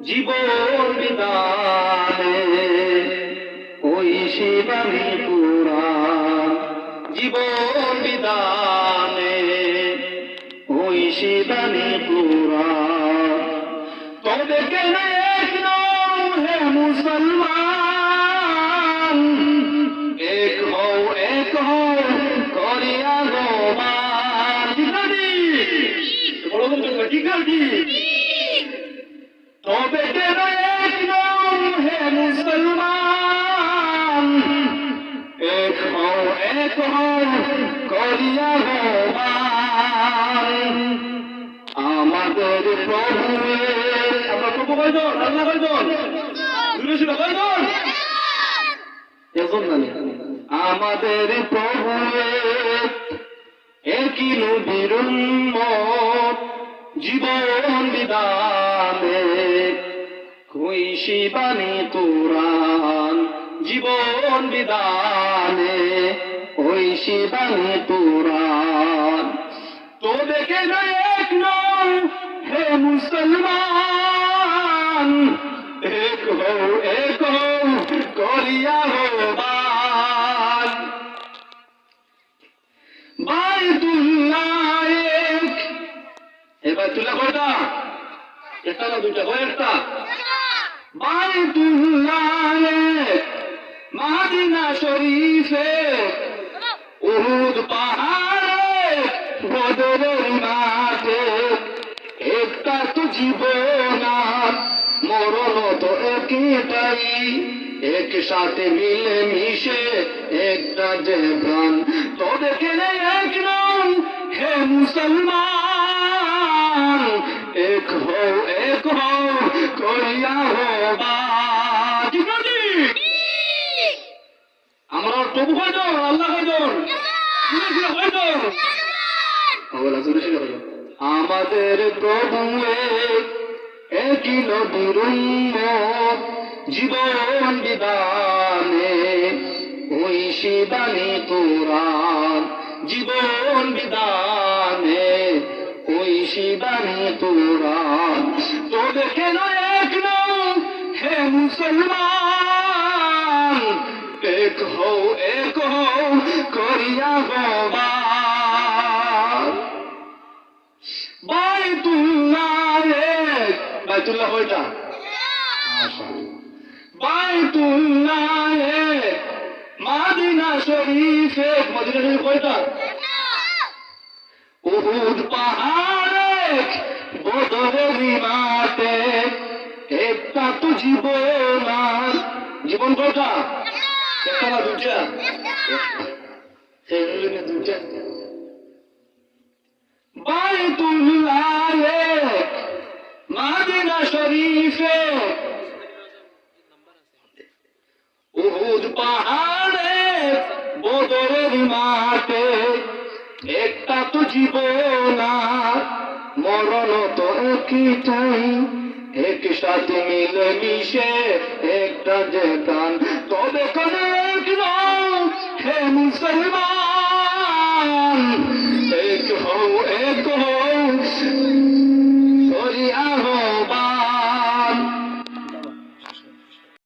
জীবন বিদানে ওই শিবানী কুরআন জীবন বিদানে ওই শিবানী কুরআন তবে কেন এক নও হে মুসলমান এক হও করিয়া গোবার ঠিক আছে তবে কেন এক নও হে মুসলমান এক হও করিয়া গোবার আমাদের প্রভু আমরা প্রভু কয়জন আল্লাহ কয়জন দূরে ছিল কয়জন এখন জানি আমাদের প্রভু একই নবীর উম্মত জীবন বিদানে কই শিবানী কুরআন জীবন বিদানে ওই শিবানী কুরআন তবে কেন এক নও হে মুসলমান এক হও করিয়া গোবার বাইতুল্লাহ এক এ বাইতুল্লাহ কয়টা একটা না দুইটা কয়েকটা বাইতুল্লাহ এক মদিনা শরীফে উহুদ পাহাড়ে বদরের মাঠে একটা তো জীবন মরণ তো একটাই একসাথে মিলে মিশে একটা যে প্রাণ তবে কেন এক নও হে মুসলমান এক হও করিয়া গোবার ঠিক আছে আমরা প্রভু কয়জন আল্লাহ কয়জন আমাদের প্রভু একই নবীর উম্মত জীবন বিদানে ওই শিবানী কুরআন জীবন বিদানে ওই শিবানী কুরআন তবে কেন এক নও হে মুসলমান এক হও করিয়া গোবার বাইতুল্লাহ এক বাইতুল্লাহ কয়টা বাইতুল্লাহ এক মদিনা শরীফ এক মদিনা শরীফ কয়টা উহুদ পাহাড় এক বদরের মাঠে একটা তো জীবন কয়টা একটা না দুইটা দুইটা বাইতুল্লাহ এক মদিনা শরীফে উহুদ পাহাড়ে বদরের মাঠে একটা তো জীবন মরণ তো একটাই একসাথে মিলে মিশে একটা যে গান তবে কোন এক নও হে মুসলমান